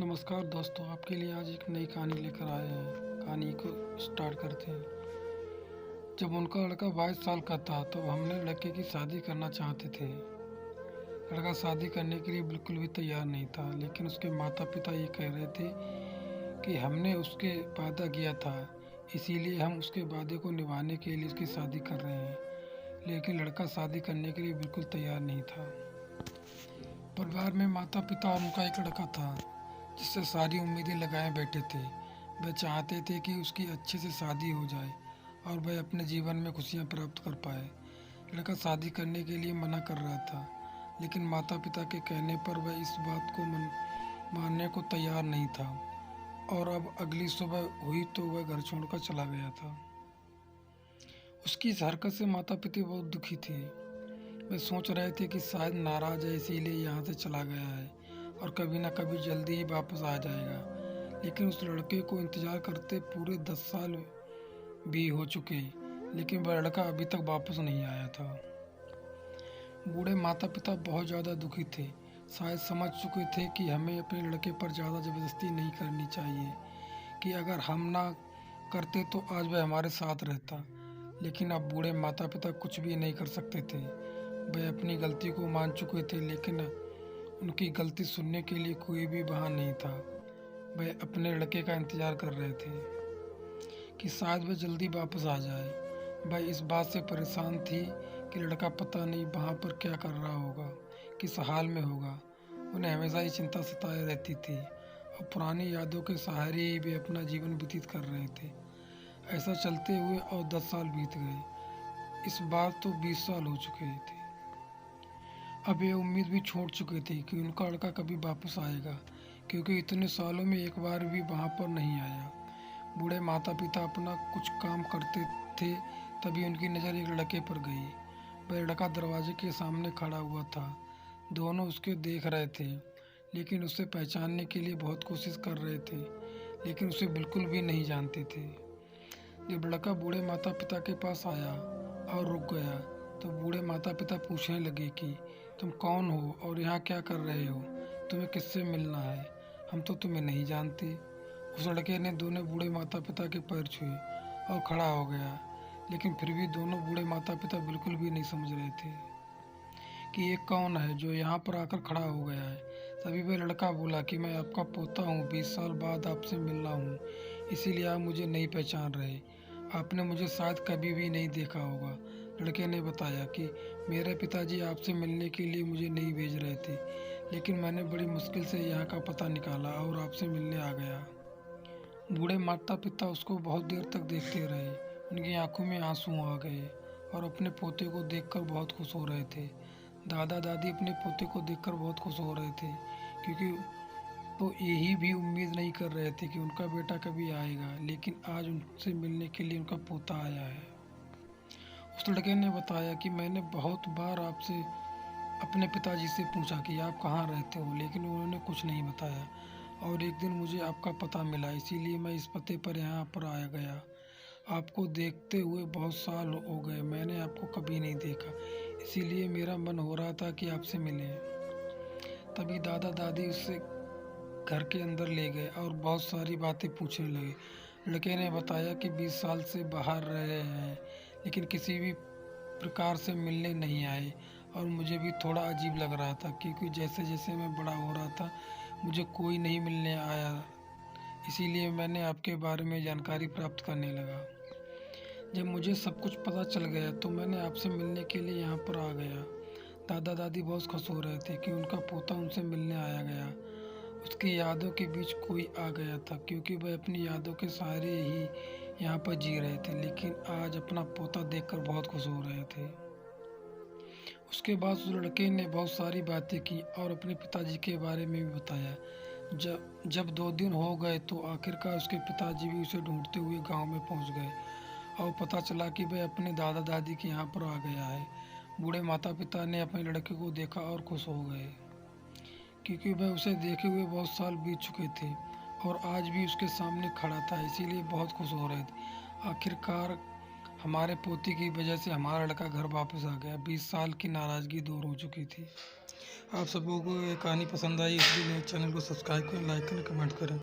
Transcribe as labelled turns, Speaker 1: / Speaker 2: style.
Speaker 1: नमस्कार दोस्तों, आपके लिए आज एक नई कहानी लेकर आए हैं। कहानी को स्टार्ट करते हैं। जब उनका लड़का 22 साल का था तो हमने लड़के की शादी करना चाहते थे। लड़का शादी करने के लिए बिल्कुल भी तैयार नहीं था, लेकिन उसके माता पिता ये कह रहे थे कि हमने उसके वादा किया था, इसीलिए हम उसके वादे को निभाने के लिए उसकी शादी कर रहे हैं। लेकिन लड़का शादी करने के लिए बिल्कुल तैयार नहीं था। परिवार में माता पिता और उनका एक लड़का था जिससे सारी उम्मीदें लगाए बैठे थे। वह चाहते थे कि उसकी अच्छे से शादी हो जाए और वह अपने जीवन में खुशियां प्राप्त कर पाए। लड़का शादी करने के लिए मना कर रहा था, लेकिन माता पिता के कहने पर वह इस बात को मानने को तैयार नहीं था। और अब अगली सुबह हुई तो वह घर छोड़कर चला गया था। उसकी इस हरकत से माता पिता बहुत दुखी थे। वे सोच रहे थे कि शायद नाराज है, इसीलिए यहाँ से चला गया है और कभी ना कभी जल्दी ही वापस आ जाएगा। लेकिन उस लड़के को इंतज़ार करते पूरे 10 साल भी हो चुके, लेकिन वह लड़का अभी तक वापस नहीं आया था। बूढ़े माता पिता बहुत ज़्यादा दुखी थे। शायद समझ चुके थे कि हमें अपने लड़के पर ज़्यादा ज़बरदस्ती नहीं करनी चाहिए, कि अगर हम ना करते तो आज वह हमारे साथ रहता। लेकिन अब बूढ़े माता पिता कुछ भी नहीं कर सकते थे। वह अपनी गलती को मान चुके थे, लेकिन उनकी गलती सुनने के लिए कोई भी बहाना नहीं था। वह अपने लड़के का इंतज़ार कर रहे थे कि शायद वह जल्दी वापस आ जाए। वह इस बात से परेशान थी कि लड़का पता नहीं वहाँ पर क्या कर रहा होगा, किस हाल में होगा। उन्हें हमेशा ही चिंता सताए रहती थी और पुरानी यादों के सहारे ही वे अपना जीवन व्यतीत कर रहे थे। ऐसा चलते हुए और 10 साल बीत गए। इस बार तो 20 साल हो चुके थे। अब ये उम्मीद भी छोड़ चुके थे कि उनका लड़का कभी वापस आएगा, क्योंकि इतने सालों में एक बार भी वहाँ पर नहीं आया। बूढ़े माता पिता अपना कुछ काम करते थे, तभी उनकी नज़र एक लड़के पर गई। वह लड़का दरवाजे के सामने खड़ा हुआ था। दोनों उसके देख रहे थे, लेकिन उसे पहचानने के लिए बहुत कोशिश कर रहे थे, लेकिन उसे बिल्कुल भी नहीं जानते थे। जब लड़का बूढ़े माता पिता के पास आया और रुक गया, तो बूढ़े माता पिता पूछने लगे कि तुम कौन हो और यहाँ क्या कर रहे हो? तुम्हें किससे मिलना है? हम तो तुम्हें नहीं जानते। उस लड़के ने दोनों बूढ़े माता पिता के पैर छुए और खड़ा हो गया, लेकिन फिर भी दोनों बूढ़े माता पिता बिल्कुल भी नहीं समझ रहे थे कि ये कौन है जो यहाँ पर आकर खड़ा हो गया है। तभी वह लड़का बोला कि मैं आपका पोता हूँ, 20 साल बाद आपसे मिल रहा हूँ, इसीलिए आप मुझे नहीं पहचान रहे। आपने मुझे शायद कभी भी नहीं देखा होगा। लड़के ने बताया कि मेरे पिताजी आपसे मिलने के लिए मुझे नहीं भेज रहे थे, लेकिन मैंने बड़ी मुश्किल से यहाँ का पता निकाला और आपसे मिलने आ गया। बूढ़े माता पिता उसको बहुत देर तक देखते रहे। उनकी आंखों में आंसू आ गए और अपने पोते को देखकर बहुत खुश हो रहे थे। दादा दादी अपने पोते को देखकर बहुत खुश हो रहे थे, क्योंकि तो यही भी उम्मीद नहीं कर रहे थे कि उनका बेटा कभी आएगा, लेकिन आज उनसे मिलने के लिए उनका पोता आया है। उस लड़के ने बताया कि मैंने बहुत बार आपसे अपने पिताजी से पूछा कि आप कहाँ रहते हो, लेकिन उन्होंने कुछ नहीं बताया। और एक दिन मुझे आपका पता मिला, इसीलिए मैं इस पते पर यहाँ पर आया गया। आपको देखते हुए बहुत साल हो गए, मैंने आपको कभी नहीं देखा, इसीलिए मेरा मन हो रहा था कि आपसे मिलें। तभी दादा दादी उससे घर के अंदर ले गए और बहुत सारी बातें पूछने लगे। लड़के ने बताया कि 20 साल से बाहर रह रहे हैं, लेकिन किसी भी प्रकार से मिलने नहीं आए और मुझे भी थोड़ा अजीब लग रहा था, क्योंकि जैसे जैसे मैं बड़ा हो रहा था मुझे कोई नहीं मिलने आया। इसीलिए मैंने आपके बारे में जानकारी प्राप्त करने लगा। जब मुझे सब कुछ पता चल गया तो मैंने आपसे मिलने के लिए यहाँ पर आ गया। दादा दादी बहुत खुश हो रहे थे कि उनका पोता उनसे मिलने आया गया। उसकी यादों के बीच कोई आ गया था, क्योंकि वह अपनी यादों के सहारे ही यहाँ पर जी रहे थे, लेकिन आज अपना पोता देखकर बहुत खुश हो रहे थे। उसके बाद उस लड़के ने बहुत सारी बातें की और अपने पिताजी के बारे में भी बताया। जब जब 2 दिन हो गए तो आखिरकार उसके पिताजी भी उसे ढूंढते हुए गांव में पहुंच गए और पता चला कि वह अपने दादा दादी के यहाँ पर आ गया है। बूढ़े माता पिता ने अपने लड़के को देखा और खुश हो गए, क्योंकि वह उसे देखे हुए बहुत साल बीत चुके थे और आज भी उसके सामने खड़ा था, इसीलिए बहुत खुश हो रहे थे। आखिरकार हमारे पोती की वजह से हमारा लड़का घर वापस आ गया। 20 साल की नाराज़गी दूर हो चुकी थी। आप सबों को ये कहानी पसंद आई, इसलिए चैनल को सब्सक्राइब करें, लाइक करें, कमेंट करें।